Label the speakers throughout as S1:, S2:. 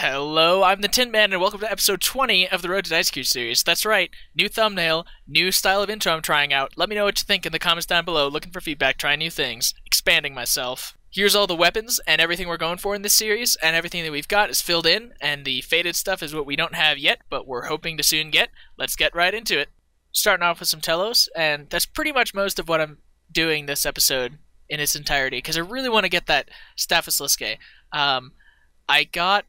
S1: Hello, I'm the Tin Man, and welcome to episode 20 of the Road to Dice Cube series. That's right, new thumbnail, new style of intro I'm trying out. Let me know what you think in the comments down below, looking for feedback, trying new things, expanding myself. Here's all the weapons and everything we're going for in this series, and everything that we've got is filled in, and the faded stuff is what we don't have yet, but we're hoping to soon get. Let's get right into it. Starting off with some Telos, and that's pretty much most of what I'm doing this episode in its entirety, because I really want to get that Staff of Sliske. I got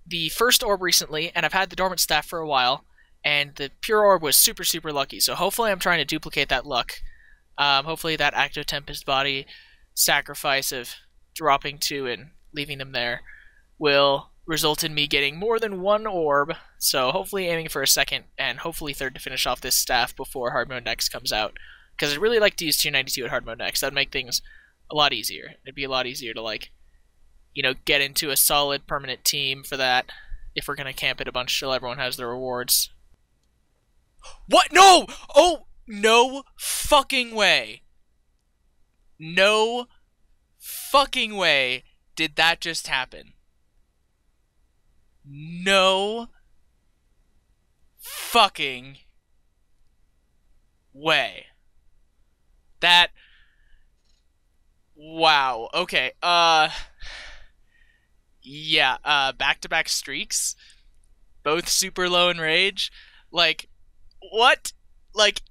S1: the first orb recently, and I've had the dormant staff for a while, and the pure orb was super lucky, so hopefully I'm trying to duplicate that luck. Hopefully that active Tempest body sacrifice of dropping two and leaving them there will result in me getting more than one orb, so hopefully aiming for a second, and hopefully third to finish off this staff before hard mode next comes out, because I'd really like to use 292 at hard mode next. That'd make things a lot easier. It'd be a lot easier to, like, you know, get into a solid permanent team for that if we're gonna camp it a bunch till everyone has their rewards. What? No! Oh, no fucking way. No fucking way did that just happen. No fucking way. That... Wow. Okay, yeah, back-to-back streaks, both super low in rage. Like, what? Like,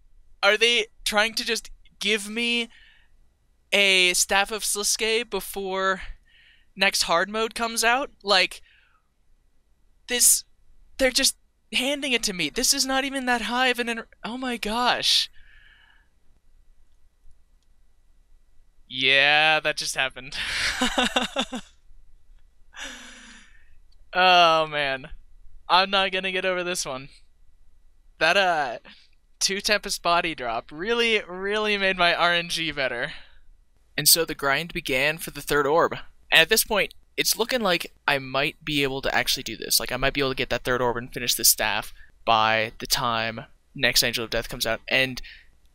S1: are they trying to just give me a Staff of Sliske before next hard mode comes out? Like, this, they're just handing it to me. This is not even that high of an oh my gosh. Yeah, that just happened. Oh man, I'm not gonna get over this one. That 2 Tempest body drop really made my RNG better. And so the grind began for the third orb. And at this point, it's looking like I might be able to actually do this. Like, I might be able to get that third orb and finish this staff by the time next Angel of Death comes out. And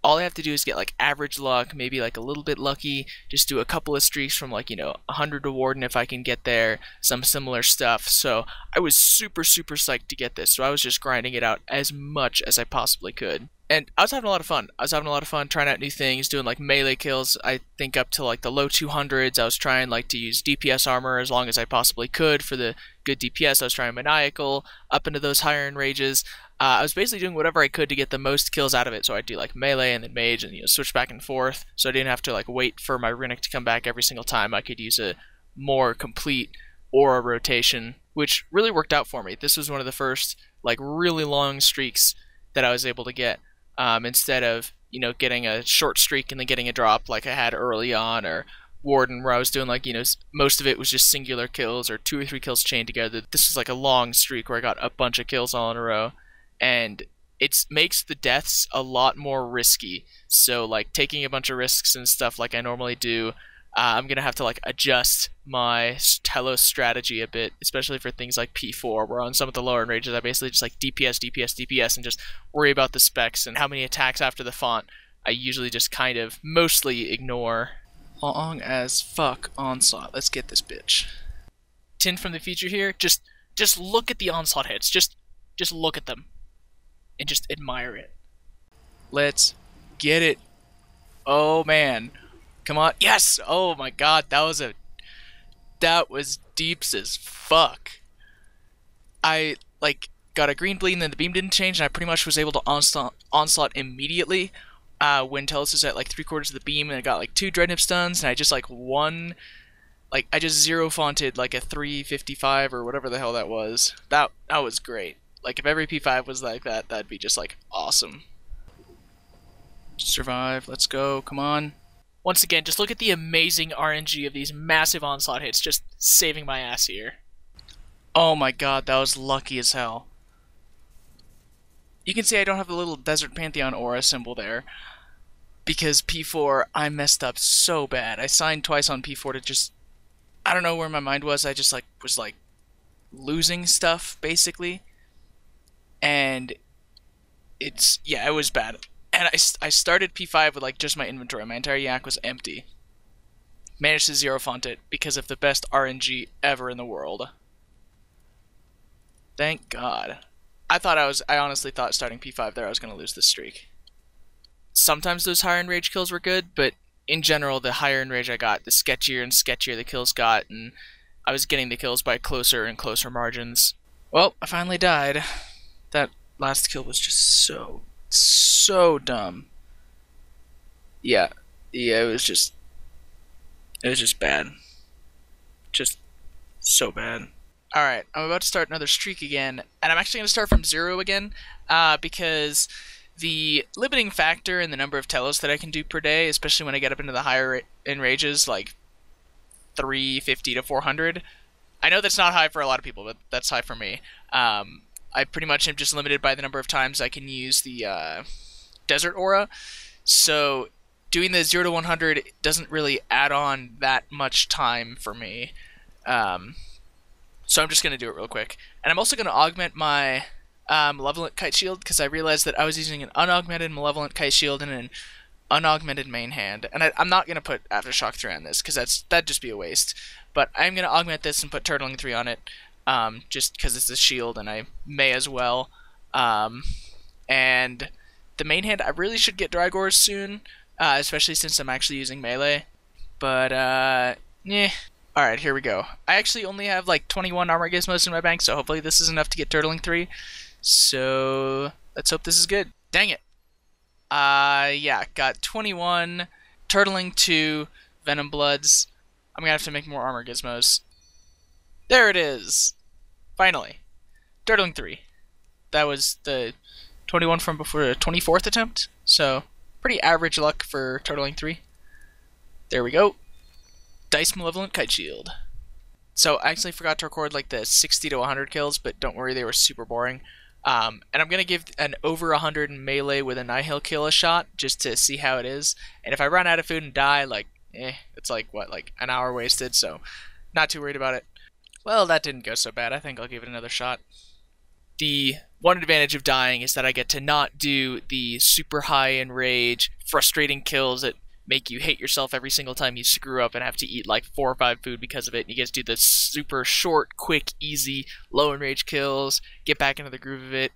S1: all I have to do is get, like, average luck, maybe, like, a little bit lucky, just do a couple of streaks from, like, you know, 100 to Warden if I can get there, some similar stuff. So I was super psyched to get this, so I was just grinding it out as much as I possibly could. And I was having a lot of fun. I was having a lot of fun trying out new things, doing, like, melee kills, I think up to, like, the low 200s. I was trying, like, to use DPS armor as long as I possibly could for the good DPS. I was trying Maniacal, up into those higher enrages. I was basically doing whatever I could to get the most kills out of it, so I'd do like melee and then mage and, you know, switch back and forth, so I didn't have to like wait for my runic to come back every single time. I could use a more complete aura rotation, which really worked out for me. This was one of the first like really long streaks that I was able to get, instead of, you know, getting a short streak and then getting a drop like I had early on, or Warden where I was doing like, you know, most of it was just singular kills or 2 or 3 kills chained together. This was like a long streak where I got a bunch of kills all in a row. And it makes the deaths a lot more risky. So, like, taking a bunch of risks and stuff like I normally do, I'm going to have to, like, adjust my Telos strategy a bit, especially for things like P4, where on some of the lower ranges I basically just, like, DPS, and just worry about the specs and how many attacks after the font I usually just kind of mostly ignore. Long as fuck onslaught. Let's get this bitch. Tin from the future here, just look at the onslaught hits. Just look at them. And just admire it. Let's get it. Oh man. Come on. Yes! Oh my god, that was deeps as fuck. I like got a green bleed and then the beam didn't change, and I pretty much was able to onslaught immediately when Telos was at like 3/4 of the beam, and I got like 2 Dreadnought stuns, and I just like I just zero fonted like a 355 or whatever the hell that was. That was great. Like, if every P5 was like that, that'd be just, like, awesome. Survive. Let's go. Come on. Once again, just look at the amazing RNG of these massive onslaught hits, just saving my ass here. Oh my god, that was lucky as hell. You can see I don't have the little Desert Pantheon aura symbol there, because P4, I messed up so bad. I signed twice on P4 to just... I don't know where my mind was. I just, like, was, like, losing stuff, basically. And yeah, it was bad. And I started P5 with like just my inventory. My entire yak was empty. Managed to zero font it because of the best RNG ever in the world. Thank God. I honestly thought starting P5 there I was going to lose this streak. Sometimes those higher in rage kills were good, but in general, the higher in rage I got, the sketchier and sketchier the kills got, and I was getting the kills by closer and closer margins. Well, I finally died. That last kill was just so dumb. Yeah, it was just bad. Just so bad. Alright, I'm about to start another streak again, and I'm actually going to start from 0 again, because the limiting factor in the number of Telos that I can do per day, especially when I get up into the higher in rages, like 350 to 400, I know that's not high for a lot of people, but that's high for me. I pretty much am just limited by the number of times I can use the Desert Aura, so doing the 0 to 100 doesn't really add on that much time for me. So I'm just going to do it real quick. And I'm also going to augment my Malevolent Kite Shield, because I realized that I was using an unaugmented Malevolent Kite Shield and an unaugmented main hand. And I'm not going to put Aftershock 3 on this, because that'd just be a waste. But I'm going to augment this and put Turtling 3 on it, just because it's a shield, and I may as well. And the main hand, I really should get Drygores soon, especially since I'm actually using melee. But, yeah. Alright, here we go. I actually only have like 21 armor gizmos in my bank, so hopefully this is enough to get Turtling 3. So, let's hope this is good. Dang it. Yeah, got 21, Turtling 2, Venom Bloods. I'm gonna have to make more armor gizmos. There it is! Finally. Turtling 3. That was the 21 from before the 24th attempt, so pretty average luck for Turtling 3. There we go. Dice Malevolent Kite Shield. So I actually forgot to record like the 60 to 100 kills, but don't worry, they were super boring. And I'm going to give an over 100 melee with a Nihil kill a shot, just to see how it is. And if I run out of food and die, like, it's like, what, like an hour wasted, so not too worried about it. Well, that didn't go so bad. I think I'll give it another shot. The one advantage of dying is that I get to not do the super high in rage, frustrating kills that make you hate yourself every single time you screw up and have to eat like 4 or 5 food because of it. And you get to do the super short, quick, easy, low in rage kills, get back into the groove of it,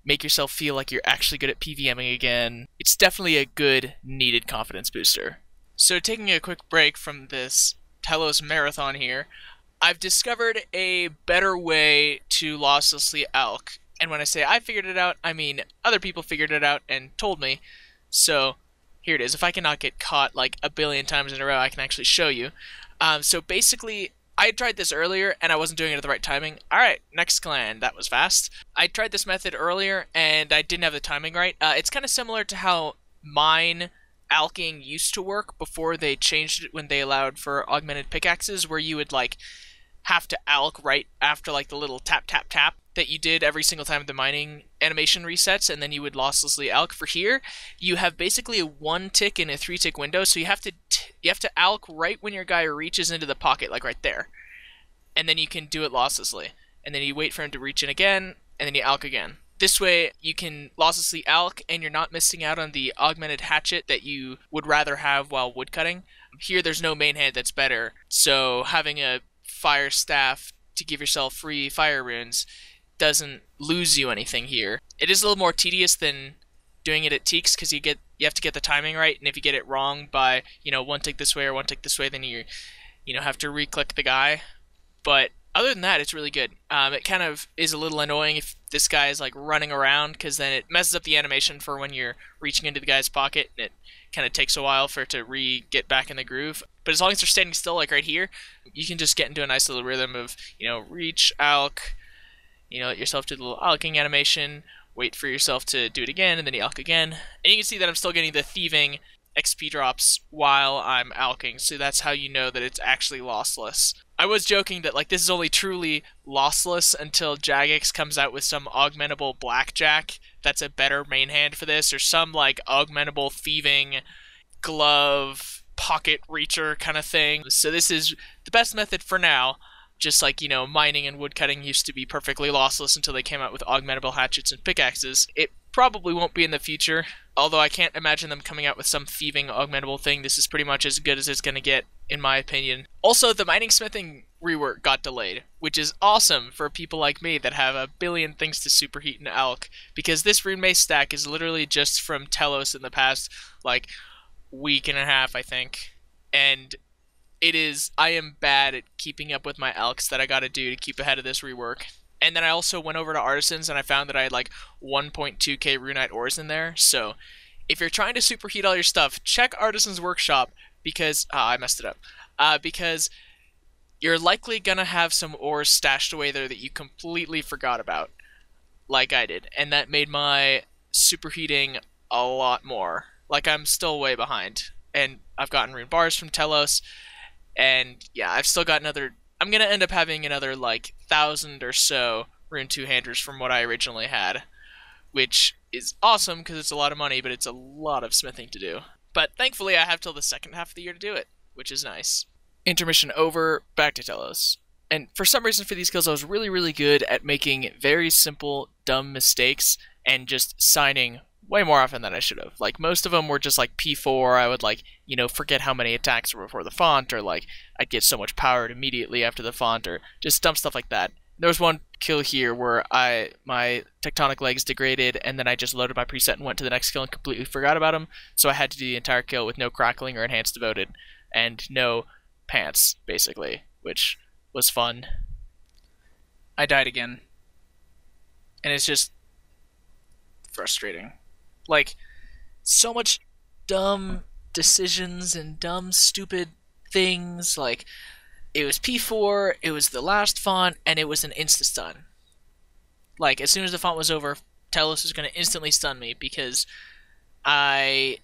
S1: make yourself feel like you're actually good at PVMing again. It's definitely a good, needed confidence booster. So taking a quick break from this Telos marathon here, I've discovered a better way to losslessly alch. And when I say I figured it out, I mean other people figured it out and told me. So here it is. If I cannot get caught like a billion times in a row, I can actually show you. So basically, I tried this earlier and I wasn't doing it at the right timing. Alright, next clan. That was fast. I tried this method earlier and I didn't have the timing right. It's kind of similar to how mine alching used to work before they changed it when they allowed for augmented pickaxes, where you would like have to alch right after like the little tap tap tap that you did every single time the mining animation resets, and then you would losslessly alch. For here, you have basically a 1 tick and a 3 tick window, so you have to alch right when your guy reaches into the pocket, like right there, and then you can do it losslessly, and then you wait for him to reach in again, and then you alch again. This way, you can losslessly alch, and you're not missing out on the augmented hatchet that you would rather have while woodcutting. Here, there's no main hand that's better, so having a fire staff to give yourself free fire runes doesn't lose you anything here. It is a little more tedious than doing it at Teaks, because you have to get the timing right, and if you get it wrong by 1 tick this way or 1 tick this way, then you have to re-click the guy. But other than that, it's really good. It kind of is a little annoying if this guy is like running around, because then it messes up the animation for when you're reaching into the guy's pocket, and it kind of takes a while for it to get back in the groove. But as long as they're standing still, like right here, you can just get into a nice little rhythm of reach, alch, let yourself do the little alching animation, wait for yourself to do it again, and then you alch again. And you can see that I'm still getting the thieving XP drops while I'm alching, so that's how you know that it's actually lossless. I was joking that like this is only truly lossless until Jagex comes out with some augmentable blackjack that's a better main hand for this, or some like augmentable thieving glove pocket reacher kind of thing. So this is the best method for now. Just like, mining and woodcutting used to be perfectly lossless until they came out with augmentable hatchets and pickaxes. It probably won't be in the future, although I can't imagine them coming out with some thieving augmentable thing. This is pretty much as good as it's going to get, in my opinion. Also, the mining smithing rework got delayed, which is awesome for people like me that have a billion things to superheat in Alk, because this rune mace stack is literally just from Telos in the past, like, week and a half, I think. And I am bad at keeping up with my Alks that I gotta do to keep ahead of this rework. And then I also went over to Artisans and I found that I had like 1.2k runite ores in there, so if you're trying to superheat all your stuff, check Artisan's Workshop, because, I messed it up, because you're likely gonna have some ores stashed away there that you completely forgot about, like I did, and that made my superheating a lot more. Like, I'm still way behind, and I've gotten rune bars from Telos, and yeah, I've still got I'm gonna end up having another, like, 1,000 or so rune two-handers from what I originally had, which is awesome because it's a lot of money, but it's a lot of smithing to do. But thankfully, I have till the second half of the year to do it, which is nice. Intermission over, back to Telos. And for some reason for these kills, I was really, really good at making very simple, dumb mistakes and just signing way more often than I should have. Like, most of them were just like P4, I would like, forget how many attacks were before the font, or like, I'd get so much powered immediately after the font, or just dumb stuff like that. There was one kill here where my tectonic legs degraded, and then I just loaded my preset and went to the next kill and completely forgot about him, so I had to do the entire kill with no crackling or enhanced devoted, and no pants, basically, which was fun. I died again. And it's just frustrating. Like, so much dumb decisions and dumb, stupid things, like, it was P4, it was the last font, and it was an insta-stun. Like, as soon as the font was over, Telos was going to instantly stun me, because I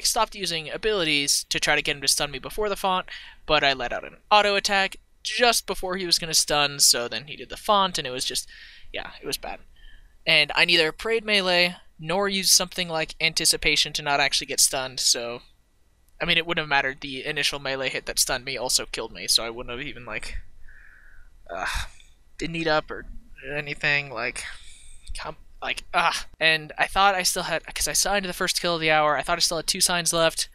S1: stopped using abilities to try to get him to stun me before the font, but I let out an auto attack just before he was going to stun, so then he did the font, and it was just, yeah, it was bad. And I neither prayed melee, nor used something like anticipation to not actually get stunned, so I mean, it wouldn't have mattered. The initial melee hit that stunned me also killed me, so I wouldn't have even, like, didn't eat up or anything, And I thought I still had, because I signed the first kill of the hour, I thought I still had 2 signs left.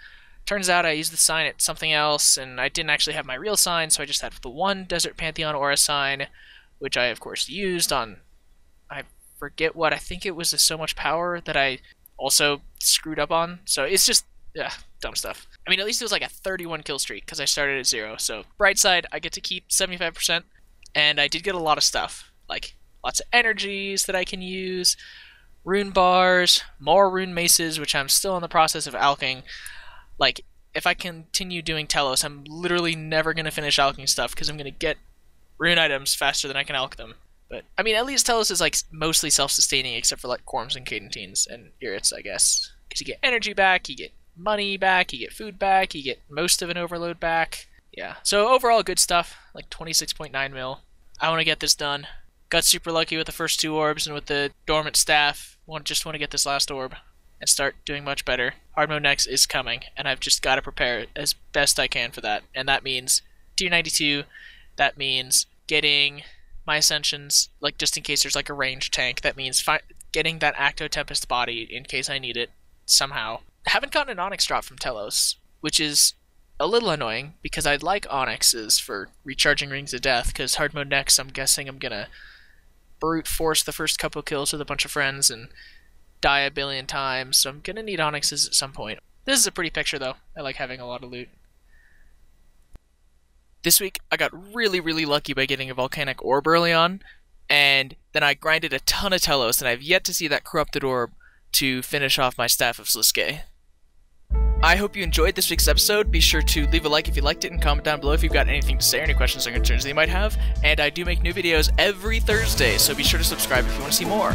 S1: Turns out I used the sign at something else, and I didn't actually have my real sign, so I just had the one Desert Pantheon Aura sign, which I, of course, used on, I forget what, I think it was a So Much Power that I also screwed up on, so it's just, dumb stuff. I mean, at least it was like a 31 kill streak, because I started at 0, so bright side, I get to keep 75%, and I did get a lot of stuff, like lots of energies that I can use, rune bars, more rune maces, which I'm still in the process of alching. Like, if I continue doing Telos, I'm literally never going to finish alching stuff, because I'm going to get rune items faster than I can alch them. But, I mean, at least Telos is, like, mostly self-sustaining, except for, like, Corms and Cadentines and Irits, I guess. Because you get energy back, you get money back, you get food back, you get most of an overload back. Yeah, so overall good stuff, like 26.9 mil. I want to get this done. Got super lucky with the first 2 orbs and with the dormant staff. Just want to get this last orb and start doing much better. Hard mode next is coming, and I've just got to prepare as best I can for that. And that means tier 92, that means getting my ascensions, like just in case there's like a ranged tank. That means getting that Acto Tempest body in case I need it somehow. I haven't gotten an Onyx drop from Telos, which is a little annoying, because I'd like Onyxes for recharging Rings of Death, because hard mode next, I'm guessing I'm gonna brute force the first couple kills with a bunch of friends and die a billion times, so I'm gonna need Onyxes at some point. This is a pretty picture, though. I like having a lot of loot. This week, I got really, really lucky by getting a Volcanic Orb early on, and then I grinded a ton of Telos, and I've yet to see that Corrupted Orb to finish off my Staff of Sliske. I hope you enjoyed this week's episode. Be sure to leave a like if you liked it and comment down below if you've got anything to say or any questions or concerns that you might have. And I do make new videos every Thursday, so be sure to subscribe if you want to see more.